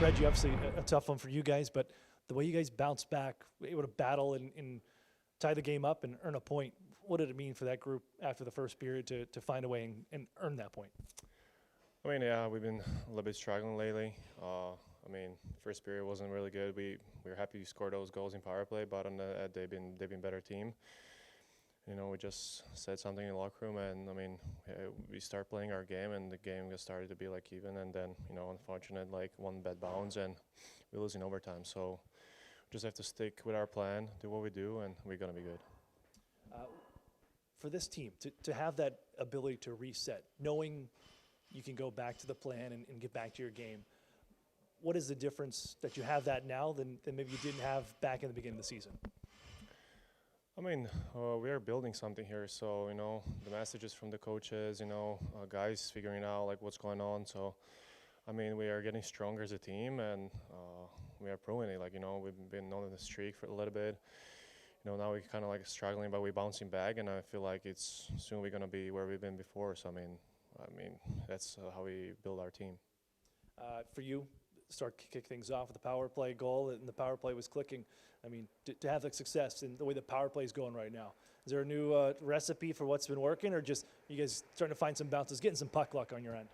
Reggie, obviously a tough one for you guys, but the way you guys bounced back, able to battle and tie the game up and earn a point, what did it mean for that group after the first period to find a way and earn that point? I mean, yeah, we've been a little bit struggling lately. I mean, first period wasn't really good. We were happy to score those goals in power play, but on the they've been better team. You know, we just said something in the locker room, and I mean, we start playing our game, and the game just started to be like even, and then unfortunate like one bad bounce, and we lose in overtime. So we just have to stick with our plan, do what we do, and we're gonna be good. For this team to have that ability to reset, knowing you can go back to the plan and get back to your game, what is the difference that you have that now than maybe you didn't have back in the beginning of the season? I mean, we are building something here, so the messages from the coaches, guys figuring out like what's going on. So, I mean, we are getting stronger as a team, and we are proving it. Like we've been on the streak for a little bit. Now we're kind of like struggling, but we're bouncing back, and I feel like it's soon we're gonna be where we've been before. So I mean, that's how we build our team. For you, start kick things off with the power play goal, and the power play was clicking. I mean, to have the success in the way the power play is going right now, is there a new recipe for what's been working, or just you guys starting to find some bounces, getting some puck luck on your end?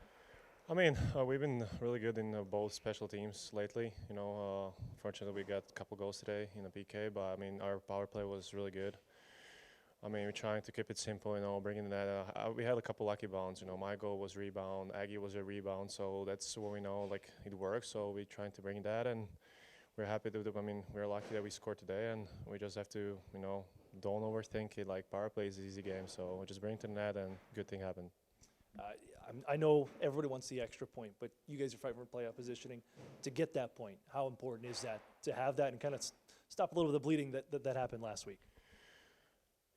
I mean, we've been really good in both special teams lately. Fortunately, we got a couple goals today in the PK, but I mean, our power play was really good. I mean, we're trying to keep it simple, bringing that. We had a couple lucky bounds. My goal was rebound, Aggie was a rebound, so that's what we know, like, it works. So we're trying to bring that, and we're happy to do. I mean, we're lucky that we scored today, and we just have to, don't overthink it. Like, power play is an easy game, so we just bring it to the net, and good thing happened. I know everybody wants the extra point, but you guys are fighting for playoff positioning. To get that point, how important is that to have that and kind of stop a little of the bleeding that happened last week?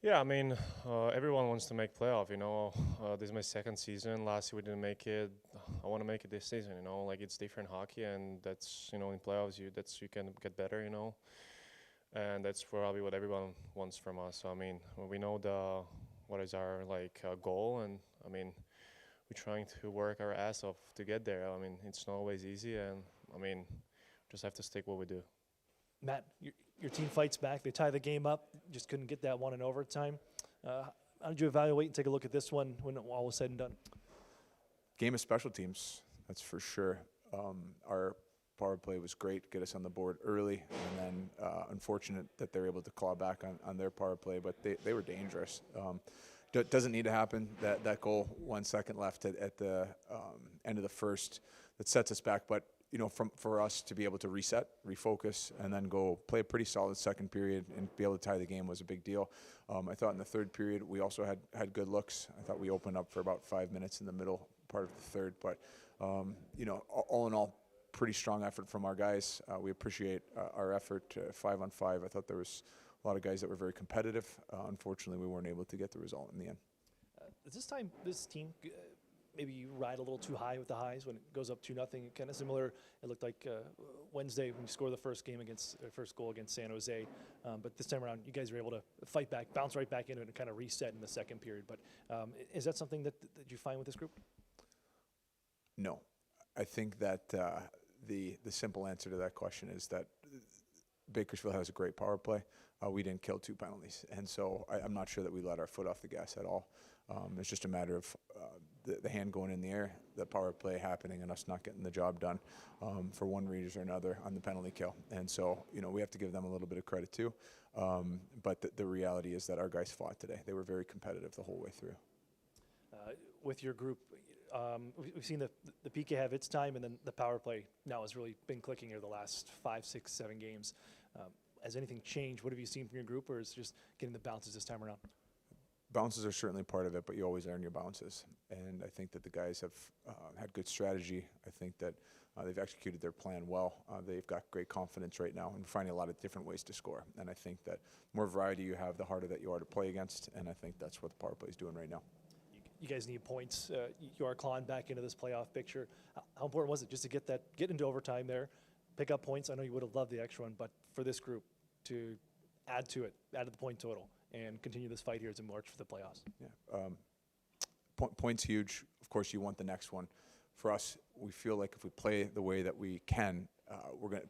Yeah, I mean, everyone wants to make playoff. This is my second season. Last year we didn't make it. I want to make it this season. Like it's different hockey, and that's in playoffs you can get better. And that's probably what everyone wants from us. So I mean, we know what is our goal, and I mean, we're trying to work our ass off to get there. I mean, it's not always easy, and I mean, just have to stick what we do. Matt, your team fights back. They tie the game up. Just couldn't get that one in overtime. How did you evaluate and take a look at this one when all was said and done? Game of special teams, that's for sure. Our power play was great, get us on the board early, and then unfortunate that they're able to claw back on their power play, but they were dangerous. Doesn't need to happen. That goal, 1 second left at the end of the first, that sets us back. But for us to be able to reset, refocus, and then go play a pretty solid second period and be able to tie the game was a big deal. I thought in the third period we also had good looks. I thought we opened up for about 5 minutes in the middle part of the third. But all in all, pretty strong effort from our guys. We appreciate our effort 5 on 5. I thought there was a lot of guys that were very competitive. Unfortunately, we weren't able to get the result in the end. This time, this team, maybe you ride a little too high with the highs when it goes up 2-0. Kind of similar. It looked like Wednesday when you scored the first goal against San Jose. But this time around, you guys were able to fight back, bounce right back into it, and kind of reset in the second period. But is that something that you find with this group? No, I think that the simple answer to that question is that Bakersfield has a great power play. We didn't kill 2 penalties, and so I'm not sure that we let our foot off the gas at all. It's just a matter of the hand going in the air, the power play happening, and us not getting the job done for one reason or another on the penalty kill. And so, we have to give them a little bit of credit too. But the reality is that our guys fought today. They were very competitive the whole way through. With your group, we've seen the PK have its time, and then the power play now has really been clicking here the last 5, 6, 7 games. Has anything changed? What have you seen from your group, or is it just getting the bounces this time around? Bounces are certainly part of it, but you always earn your bounces. And I think that the guys have had good strategy. I think that they've executed their plan well. They've got great confidence right now and finding a lot of different ways to score. And I think that more variety you have, the harder that you are to play against. And I think that's what the power play is doing right now. You guys need points. You are clawing back into this playoff picture. How important was it just to get into overtime there, pick up points? I know you would have loved the extra one, but for this group to add to the point total and continue this fight here as we march for the playoffs. Yeah, points huge. Of course, you want the next one. For us, we feel like if we play the way that we can,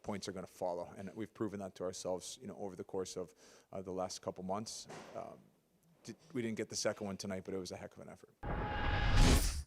points are going to follow, and we've proven that to ourselves, over the course of the last couple months. We didn't get the second one tonight, but it was a heck of an effort.